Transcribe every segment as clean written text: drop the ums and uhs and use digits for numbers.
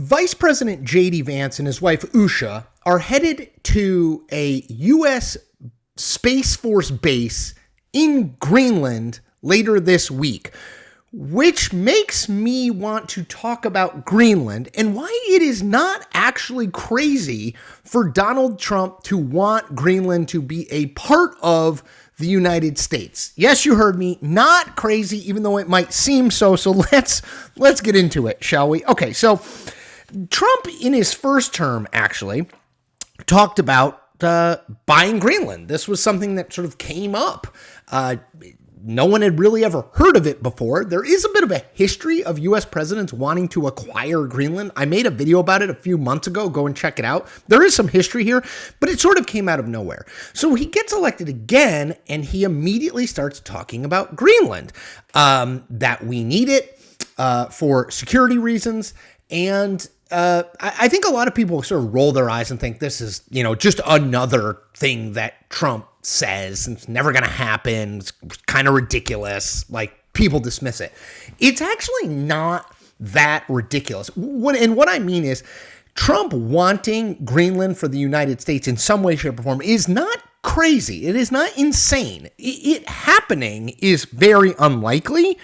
Vice President JD Vance and his wife Usha are headed to a U.S. Space Force base in Greenland later this week, which makes me want to talk about Greenland and why it is not actually crazy for Donald Trump to want Greenland to be a part of the United States. Yes, you heard me, not crazy, even though it might seem so. So let's get into it, shall we? Okay, so Trump in his first term actually talked about buying Greenland. This was something that sort of came up. No one had really ever heard of it before. There is a bit of a history of U.S. presidents wanting to acquire Greenland. I made a video about it a few months ago. Go and check it out. There is some history here, but it sort of came out of nowhere. So he gets elected again, and he immediately starts talking about Greenland, that we need it for security reasons. And I think a lot of people sort of roll their eyes and think this is, just another thing that Trump says. It's never going to happen. It's kind of ridiculous. Like, people dismiss it. It's actually not that ridiculous. What I mean is, Trump wanting Greenland for the United States in some way, shape, or form is not crazy. It is not insane. It happening is very unlikely,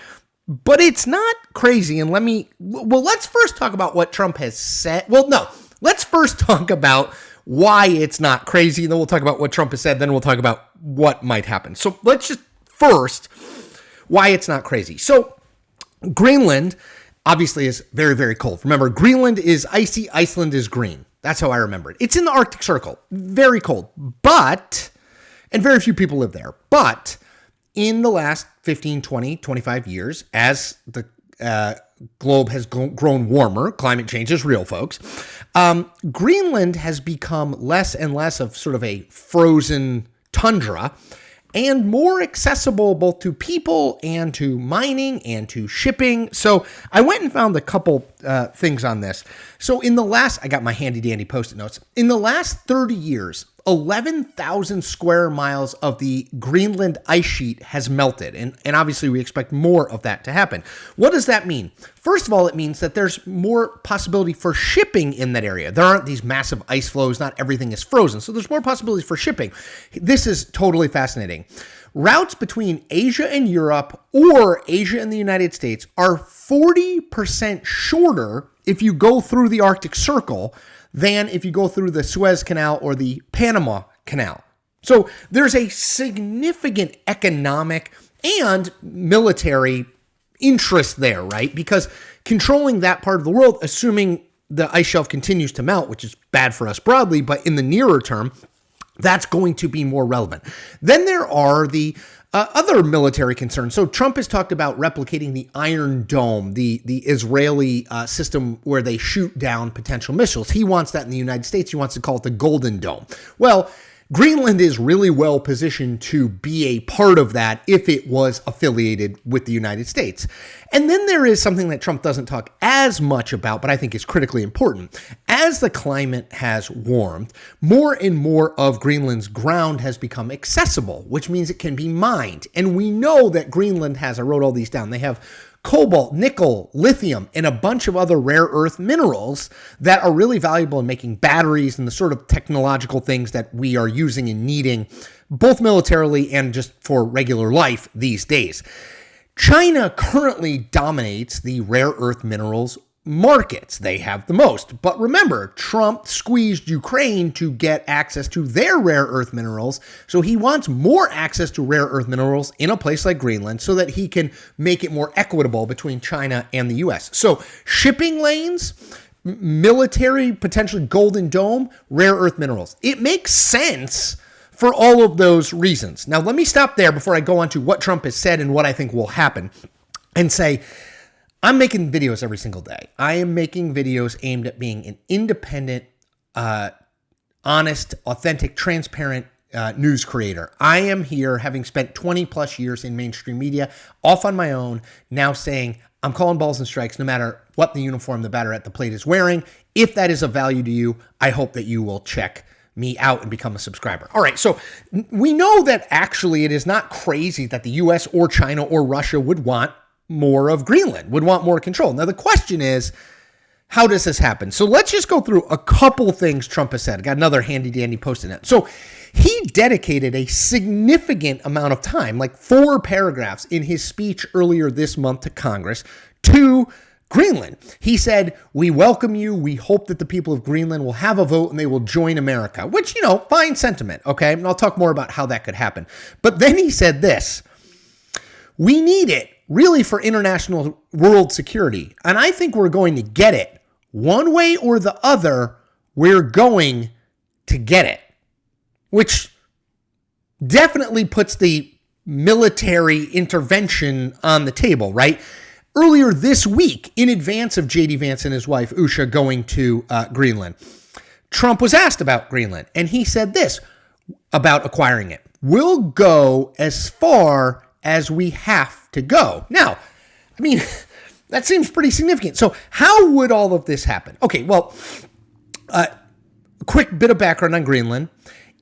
but it's not crazy. And let's first talk about what Trump has said. Well, no, let's first talk about why it's not crazy. And then we'll talk about what Trump has said. Then we'll talk about what might happen. So let's just first, why it's not crazy. So Greenland obviously is very, very cold. Remember, Greenland is icy. Iceland is green. That's how I remember it. It's in the Arctic Circle. Very cold. And very few people live there. But in the last 15, 20, 25 years, as the globe has grown warmer, climate change is real, folks, Greenland has become less and less of sort of a frozen tundra and more accessible both to people and to mining and to shipping. So I went and found a couple things on this. So I got my handy dandy Post-it notes. In the last 30 years, 11,000 square miles of the Greenland ice sheet has melted. And obviously we expect more of that to happen. What does that mean? First of all, it means that there's more possibility for shipping in that area. There aren't these massive ice flows. Not everything is frozen. So there's more possibilities for shipping. This is totally fascinating. Routes between Asia and Europe or Asia and the United States are 40% shorter if you go through the Arctic Circle than if you go through the Suez Canal or the Panama Canal. So there's a significant economic and military interest there, right? Because controlling that part of the world, assuming the ice shelf continues to melt, which is bad for us broadly, but in the nearer term, that's going to be more relevant. Then there are the other military concerns. So Trump has talked about replicating the Iron Dome, the Israeli system where they shoot down potential missiles. He wants that in the United States. He wants to call it the Golden Dome. Well, Greenland is really well positioned to be a part of that if it was affiliated with the United States. And then there is something that Trump doesn't talk as much about, but I think is critically important. As the climate has warmed, more and more of Greenland's ground has become accessible, which means it can be mined. And we know that Greenland has, I wrote all these down, they have cobalt, nickel, lithium, and a bunch of other rare earth minerals that are really valuable in making batteries and the sort of technological things that we are using and needing, both militarily and just for regular life these days. China currently dominates the rare earth minerals markets. They have the most. But remember, Trump squeezed Ukraine to get access to their rare earth minerals. So he wants more access to rare earth minerals in a place like Greenland so that he can make it more equitable between China and the US. So shipping lanes, military, potentially Golden Dome, rare earth minerals. It makes sense for all of those reasons. Now, let me stop there before I go on to what Trump has said and what I think will happen and say, I'm making videos every single day. I am making videos aimed at being an independent, honest, authentic, transparent news creator. I am here having spent 20 plus years in mainstream media, off on my own, now saying I'm calling balls and strikes no matter what the uniform the batter at the plate is wearing. If that is of value to you, I hope that you will check me out and become a subscriber. All right, so we know that actually it is not crazy that the US or China or Russia would want more of Greenland, would want more control. Now the question is, how does this happen? So let's just go through a couple things Trump has said. I got another handy dandy post-it note. So he dedicated a significant amount of time, like 4 paragraphs in his speech earlier this month to Congress, to Greenland. He said, we welcome you. We hope that the people of Greenland will have a vote and they will join America, which, fine sentiment. Okay. And I'll talk more about how that could happen. But then he said this, we need it really for international world security. And I think we're going to get it. One way or the other, we're going to get it, which definitely puts the military intervention on the table, right? Earlier this week, in advance of JD Vance and his wife, Usha, going to Greenland, Trump was asked about Greenland, and he said this about acquiring it. We'll go as far as we have to go. Now, that seems pretty significant. So how would all of this happen? Okay, well, quick bit of background on Greenland.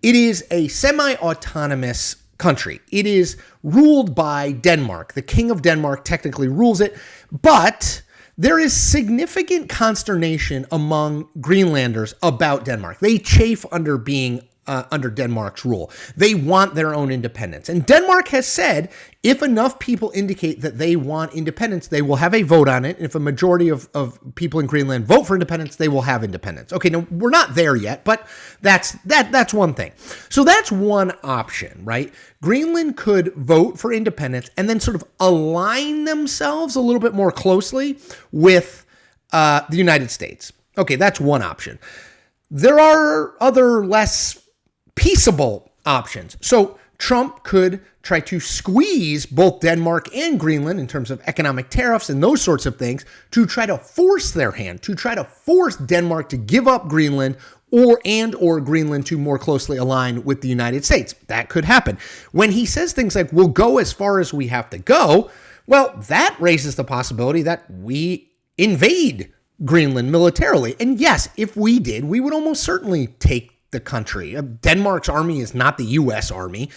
It is a semi-autonomous country. It is ruled by Denmark. The King of Denmark technically rules it, but there is significant consternation among Greenlanders about Denmark. They chafe under being under Denmark's rule. They want their own independence. And Denmark has said if enough people indicate that they want independence, they will have a vote on it. And if a majority of people in Greenland vote for independence, they will have independence. Okay, now we're not there yet, but that's one thing. So that's one option, right? Greenland could vote for independence and then sort of align themselves a little bit more closely with the United States. Okay, that's one option. There are other less peaceable options. So Trump could try to squeeze both Denmark and Greenland in terms of economic tariffs and those sorts of things to try to force their hand, to try to force Denmark to give up Greenland or Greenland to more closely align with the United States. That could happen. When he says things like, we'll go as far as we have to go, well, that raises the possibility that we invade Greenland militarily. And yes, if we did, we would almost certainly take the country. Denmark's army is not the U.S. army.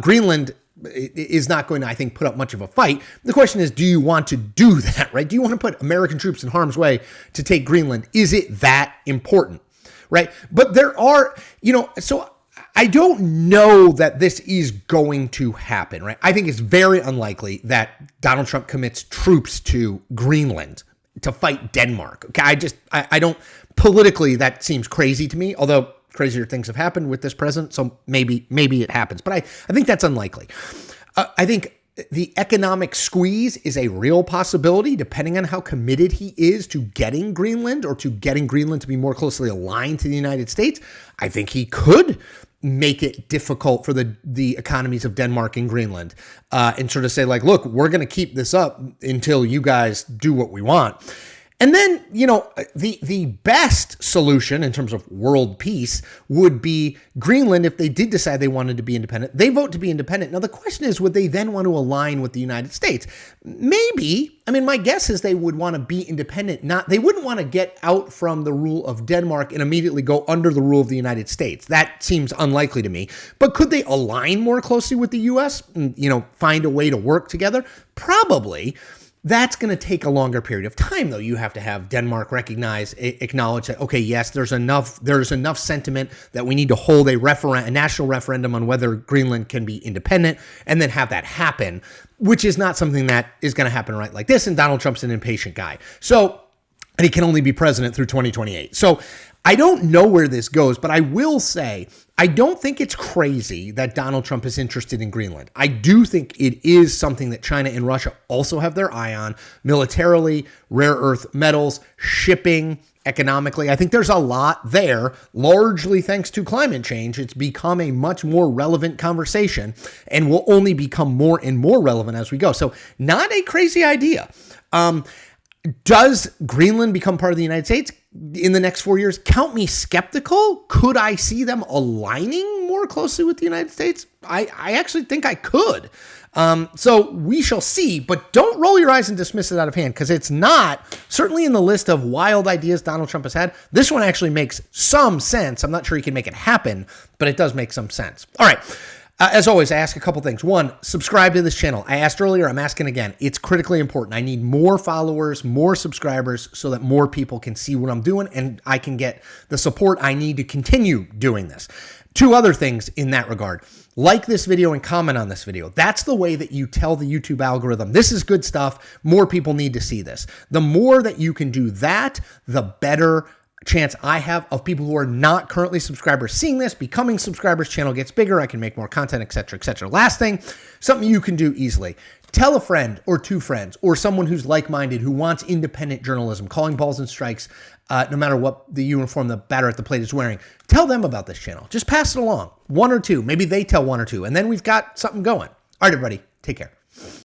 Greenland is not going to, I think, put up much of a fight. The question is, do you want to do that, right? Do you want to put American troops in harm's way to take Greenland? Is it that important, right? But there are, so I don't know that this is going to happen, right? I think it's very unlikely that Donald Trump commits troops to Greenland to fight Denmark. Okay, I don't, politically, that seems crazy to me, although crazier things have happened with this president, so maybe it happens. But I think that's unlikely. I think the economic squeeze is a real possibility, depending on how committed he is to getting Greenland or to getting Greenland to be more closely aligned to the United States. I think he could make it difficult for the economies of Denmark and Greenland and sort of say, like, look, we're going to keep this up until you guys do what we want. And then, the best solution in terms of world peace would be Greenland, if they did decide they wanted to be independent, they vote to be independent. Now, the question is, would they then want to align with the United States? Maybe. My guess is they would want to be independent. They wouldn't want to get out from the rule of Denmark and immediately go under the rule of the United States. That seems unlikely to me. But could they align more closely with the U.S. and, find a way to work together? Probably. That's going to take a longer period of time, though. You have to have Denmark acknowledge that, okay, yes, there's enough sentiment that we need to hold a national referendum on whether Greenland can be independent, and then have that happen, which is not something that is going to happen right like this. And Donald Trump's an impatient guy. And he can only be president through 2028. So I don't know where this goes, but I will say, I don't think it's crazy that Donald Trump is interested in Greenland. I do think it is something that China and Russia also have their eye on, militarily, rare earth metals, shipping, economically. I think there's a lot there, largely thanks to climate change. It's become a much more relevant conversation and will only become more and more relevant as we go. So not a crazy idea. Does Greenland become part of the United States in the next 4 years? Count me skeptical. Could I see them aligning more closely with the United States? I actually think I could. So we shall see, but don't roll your eyes and dismiss it out of hand, because it's not, certainly in the list of wild ideas Donald Trump has had, this one actually makes some sense. I'm not sure he can make it happen, but it does make some sense. All right. As always, I ask a couple things. One, subscribe to this channel. I asked earlier, I'm asking again. It's critically important. I need more followers, more subscribers, so that more people can see what I'm doing and I can get the support I need to continue doing this. Two other things in that regard. Like this video and comment on this video. That's the way that you tell the YouTube algorithm, this is good stuff. More people need to see this. The more that you can do that, the better chance I have of people who are not currently subscribers seeing this, becoming subscribers, channel gets bigger, I can make more content, etc., etc. Last thing, something you can do easily. Tell a friend or two friends or someone who's like-minded who wants independent journalism, calling balls and strikes, no matter what the uniform the batter at the plate is wearing. Tell them about this channel. Just pass it along. One or two. Maybe they tell one or two. And then we've got something going. All right, everybody. Take care.